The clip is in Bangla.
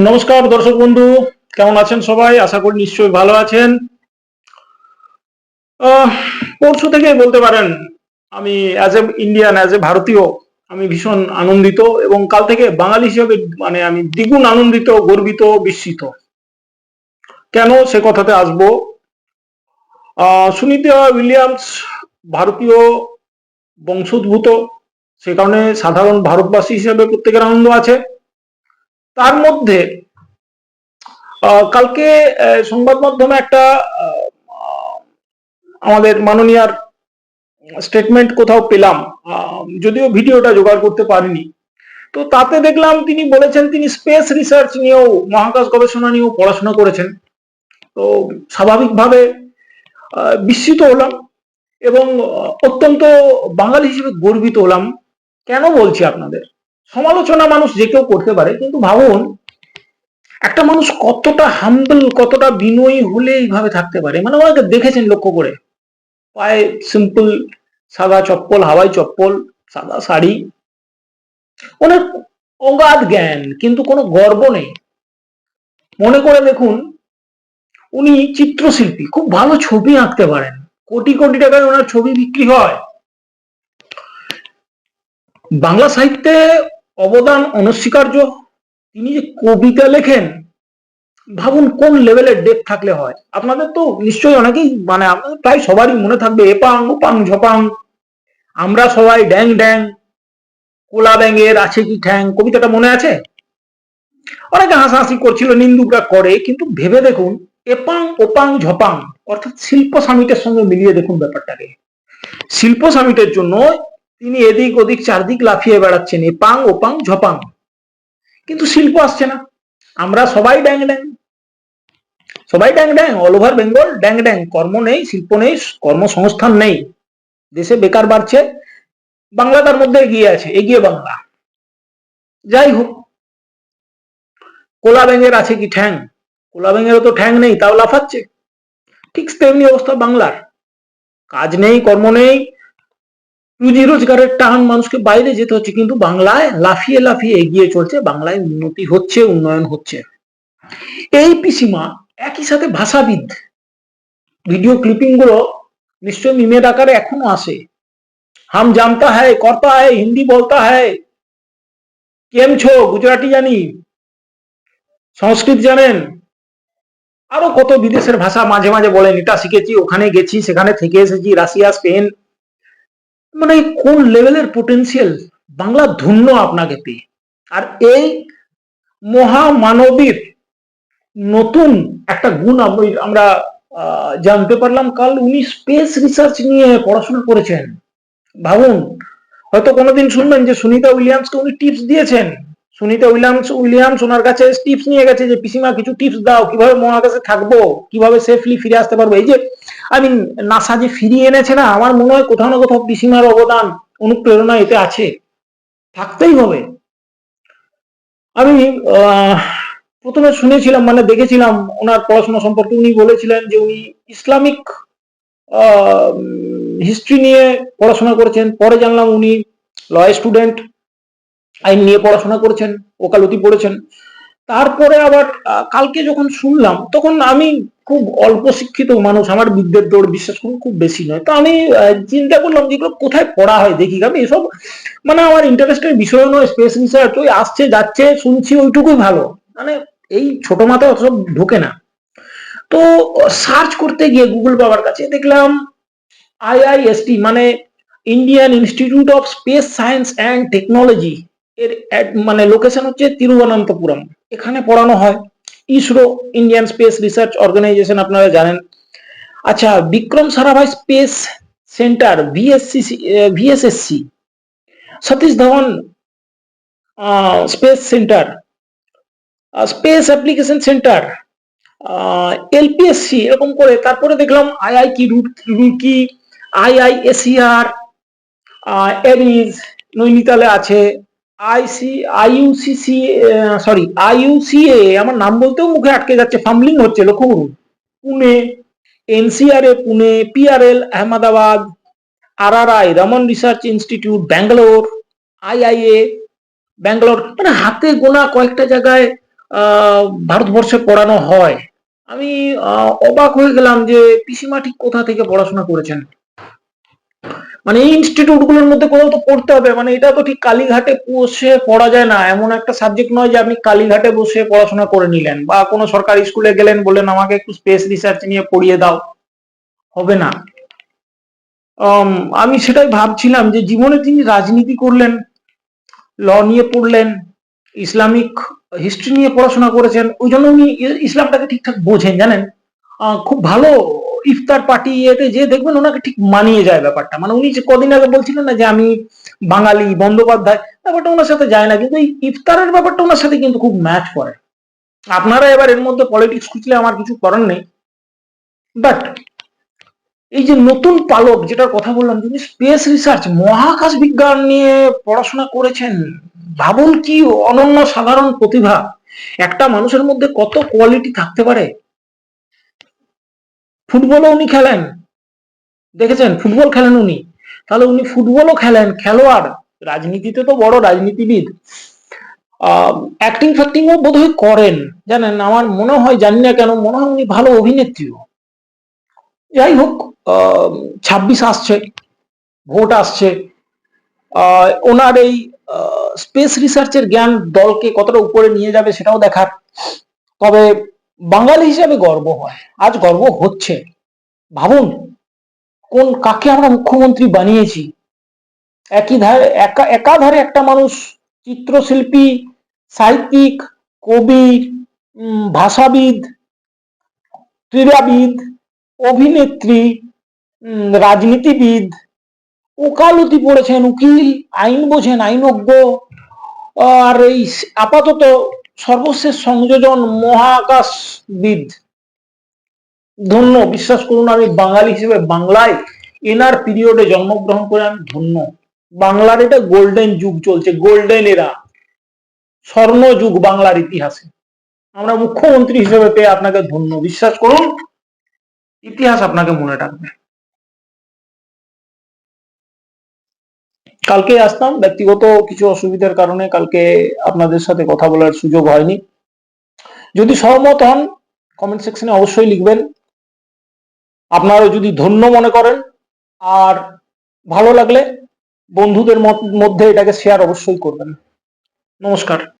নমস্কার দর্শক বন্ধু, কেমন আছেন সবাই? আশা করি নিশ্চয়ই ভালো আছেন। আহ, পরশু থেকে বলতে পারেন আমি as a Indian, as a ভারতীয় আমি ভীষণ আনন্দিত, এবং কাল থেকে বাঙালি হিসেবে মানে আমি দ্বিগুণ আনন্দিত, গর্বিত, বিস্মিত। কেন সে কথাতে আসবো। সুনিতা উইলিয়ামস ভারতীয় বংশোদ্ভূত, সে কারণে সাধারণ ভারতবাসী হিসেবে প্রত্যেকের আনন্দ আছে। তার মধ্যে কালকে সংবাদ মাধ্যমে একটা আমাদের মাননীয়ার স্টেটমেন্ট কোথাও পেলাম, যদিও ভিডিওটা জোগাড় করতে পারিনি। তো তাতে দেখলাম তিনি বলেছেন তিনি স্পেস রিসার্চ নিয়েও, মহাকাশ গবেষণা নিয়েও পড়াশোনা করেছেন। তো স্বাভাবিকভাবে বিস্মিত হলাম, এবং অত্যন্ত বাঙালি হিসেবে গর্বিত হলাম। কেন বলছি আপনাদের, সমালোচনা মানুষ যে কেউ করতে পারে, কিন্তু ভাবুন একটা মানুষ কতটা হাম্বল, কতটা বিনয়ী হলে এইভাবে থাকতে পারে। মানে ওনাকে দেখেছেন লক্ষ্য করে, পায়ে সিম্পল সাদা চপ্পল, হাওয়াই চপ্পল, সাদা শাড়ি, ওনার অগাধ জ্ঞান কিন্তু কোনো গর্ব নেই। মনে করে দেখুন, উনি চিত্রশিল্পী, খুব ভালো ছবি আঁকতে পারেন, কোটি কোটি টাকায় ওনার ছবি বিক্রি হয়। বাংলা সাহিত্যে অবদান অনস্বীকার্য। তিনি যে কবিতা লেখেন, ভাবুন কোন লেভেলের ডেপ থাকলে হয়। আপনাদের তো নিশ্চয়ই অনেকেই, মানে আপনাদের প্রায় সবারই মনে থাকবে এপাং ওপাং ঝপাং, আমরা সবাই ড্যাং ড্যাং, কোলা ব্যাঙের আছে কি ঠ্যাং, কবিতাটা মনে আছে? অনেকে হাসাহাসি করছিল, নিন্দুকরা করে, কিন্তু ভেবে দেখুন এপাং ওপাং ঝপাং অর্থাৎ শিল্প সামিটের সঙ্গে মিলিয়ে দেখুন ব্যাপারটাকে। শিল্প সামিটের জন্য তিনি এদিক ওদিক চারদিক লাফিয়ে বেড়াচ্ছেন, এপাং ওপাং ঝপাং, কিন্তু শিল্প আসছে না। আমরা সবাই ড্যাং ড্যাং, সবাই ড্যাং ড্যাং, অল ওভার বেঙ্গল ড্যাং ড্যাং, কর্ম নেই, শিল্প নেই, কর্মসংস্থান নেই, দেশে বেকার বাড়ছে, বাংলা তার মধ্যে এগিয়ে আছে, এগিয়ে বাংলা। যাই হোক, কোলা ব্যাঙের আছে কি ঠ্যাং, কোলা ব্যাঙেরও তো ঠ্যাং নেই, তাও লাফাচ্ছে। ঠিক তেমনি অবস্থা বাংলার, কাজ নেই, কর্ম নেই, রুজি রোজগারের টান, মানুষকে বাইরে যেতে হচ্ছে, কিন্তু বাংলায় লাফিয়ে লাফিয়ে এগিয়ে চলছে, বাংলায় উন্নতি হচ্ছে, উন্নয়ন হচ্ছে। এই পিসিমা একই সাথে ভাষাবিদ, ভিডিও ক্লিপিং গুলো নিশ্চয় মিমের আকারে এখনো আসে। হাম জানতা হ্যায়, করতা হ্যায়, হিন্দি বলতা হ্যায়, কেম ছো, গুজরাটি জানি, সংস্কৃত জানেন, আরো কত বিদেশের ভাষা মাঝে মাঝে বলেন, এটা শিখেছি, ওখানে গেছি, সেখানে থেকে এসেছি, রাশিয়া, স্পেন। মানে কোন লেভেলের পোটেনশিয়াল, বাংলা ধন্য আপনাকে পেয়ে। আর এই মহামানবীর নতুন একটা গুণ আমরা জানতে পারলাম কাল, উনি স্পেস রিসার্চ নিয়ে পড়াশোনা করেছেন। ভাবুন, হয়তো কোনোদিন শুনবেন যে সুনিতা উইলিয়ামসকে উনি টিপস দিয়েছেন। সুনিতা উইলিয়ামস ওনার কাছে টিপস নিয়ে গেছে যে পিসিমা কিছু টিপস দাও, কিভাবে মহাকাশে থাকবো, কিভাবে সেফলি ফিরে আসতে পারবো। এই যে আই মিন নাসা যে ফিরিয়ে এনেছে না, আমার মনে হয় কোথাও না কোথাও পিসিমার অবদান, অনুপ্রেরণা এতে আছে, থাকতেই হবে। আমি প্রথমে শুনেছিলাম, মানে দেখেছিলাম ওনার পড়াশোনা সম্পর্কে, উনি বলেছিলেন যে উনি ইসলামিক হিস্ট্রি নিয়ে পড়াশোনা করেছেন। পরে জানলাম উনি ল স্টুডেন্ট, আইন নিয়ে পড়াশোনা করেছেন, ওকালতি পড়েছেন। তারপরে আবার কালকে যখন শুনলাম, তখন আমি খুব অল্প শিক্ষিত মানুষ, আমার বিদ্যের দৌড় বিশ্বাস করুন খুব বেশি নয়। তো আমি চিন্তা করলাম যেগুলো কোথায় পড়া হয় দেখি, আমি এসব মানে আমার ইন্টারেস্টের বিষয় নয়। স্পেস রিসার্চ ওই আসছে যাচ্ছে শুনছি, ওইটুকুই ভালো, মানে এই ছোট মাথায় অত সব ঢোকে না। তো সার্চ করতে গিয়ে গুগল বাবার কাছে দেখলাম আইআইএসটি, মানে Indian Institute of Space Science and Technology, এর মানে লোকেশন হচ্ছে তিরুবনন্তপুরম, এখানে পড়ানো হয়। ISRO, Indian Space Research Organisation, আপনারা জানেন। আচ্ছা, Vikram Sarabhai space centre, VSSC, Satish Dhawan space centre, space application centre, LPSC, এরকম করে। তারপরে দেখলাম আইআইটি রুরকি, আইআইএসিআর, এরিজ নৈনিতালে আছে, আইইউসিসি, সরি আইইউসিএ, আমার নাম বলতেও মুখে আটকে যাচ্ছে, ফাম্বলিং হচ্ছে, লক্ষ্য করুন। Pune, NCRA Pune, PRL Ahmedabad, RRI Raman research institute Bangalore, IIA Bangalore, মানে হাতে গোনা কয়েকটা জায়গায় ভারতবর্ষে পড়ানো হয়। আমি অবাক হয়ে গেলাম যে পিসিমা ঠিক কোথা থেকে পড়াশোনা করেছেন। মানে এই ইনস্টিটিউট গুলোর মধ্যে কোথাও তো পড়তে হবে, মানে এটা তো ঠিক কালীঘাটে বসে পড়া যায় না, এমন একটা সাবজেক্ট নয় যে আপনি কালীঘাটে বসে পড়াশোনা করে নিলেন বা কোনো সরকারি স্কুলে গেলেন বললেন আমাকে একটু স্পেস রিসার্চ নিয়ে পড়িয়ে দাও, হবে না। আম, আমি সেটাই ভাবছিলাম যে জীবনে তিনি রাজনীতি করলেন, ল নিয়ে পড়লেন, ইসলামিক হিস্ট্রি নিয়ে পড়াশোনা করেছেন, ওই জন্য উনি ইসলামটাকে ঠিকঠাক বোঝেন, জানেন। খুব ভালো ইফতার পার্টি এতে যে দেখবেন ওনাকে ঠিক মানিয়ে যায় ব্যাপারটা। মানে উনি যে কদিন আগে বলছিলেন না যে আমি বাঙালি বন্দ্যোপাধ্যায়, ব্যাপারটা ওনার সাথে যায় না, কিন্তু এই ইফতারের ব্যাপারটা ওনার সাথে কিন্তু খুব ম্যাচ করে। আপনারা এবার এর মধ্যে পলিটিক্স খুঁজলে আমার কিছু করার নেই, বাট এই যে নতুন পালক যেটার কথা বললাম, যিনি স্পেস রিসার্চ মহাকাশ বিজ্ঞান নিয়ে পড়াশোনা করেছেন, ভাবুন কি অনন্য সাধারণ প্রতিভা। একটা মানুষের মধ্যে কত কোয়ালিটি থাকতে পারে। ফুটবলও উনি খেলেন, দেখেছেন, ফুটবল খেলেন উনি। তাহলে উনি ফুটবলও খেলেন, খেলোয়াড়, রাজনীতিতে তো বড় রাজনীতিবিদ, অ্যাক্টিং ফ্যাক্টিংও বোধহয় করেন, জানেন। আমার মনে হয়, জানি না কেন মনে হয় উনি ভালো অভিনেত্রীও। যাই হোক, 26 আসছে, ভোট আসছে, ওনার এই স্পেস রিসার্চের জ্ঞান দলকে কতটা উপরে নিয়ে যাবে সেটাও দেখার। তবে বাঙালি হিসেবে গর্ব হয়, আজ গর্ব হচ্ছে। ভাবুন কাকে আমরা মুখ্যমন্ত্রী বানিয়েছি। একই ধারে একাধারে একটা মানুষ চিত্রশিল্পী, সাহিত্যিক, কবি, ভাষাবিদ, ক্রীড়াবিদ, অভিনেত্রী, রাজনীতিবিদ, ওকালতি পড়েছেন, উকিল, আইন বোঝেন, আইনজ্ঞ, আর এই আপাতত সর্বশেষ সংযোজন মহাকাশবিদ। ধন্য, বিশ্বাস করুন, আমি বাঙালি হিসেবে বাংলায় এনার পিরিয়ডে জন্মগ্রহণ করে আমি ধন্য। বাংলার এটা গোল্ডেন যুগ চলছে, গোল্ডেন এরা, স্বর্ণ যুগ বাংলার ইতিহাসে। আমরা মুখ্যমন্ত্রী হিসেবে পেয়ে আপনাকে ধন্য, বিশ্বাস করুন, ইতিহাস আপনাকে মনে রাখবে। কালকে আসতাম, ব্যক্তিগত কিছু অসুবিধার কারণে কালকে আপনাদের সাথে কথা বলার সুযোগ হয়নি। যদি সহমত হন কমেন্ট সেকশনে অবশ্যই লিখবেন। আপনারা যদি ধন্য মনে করেন আর ভালো লাগলে বন্ধুদের মধ্যে এটাকে শেয়ার অবশ্যই করবেন। নমস্কার।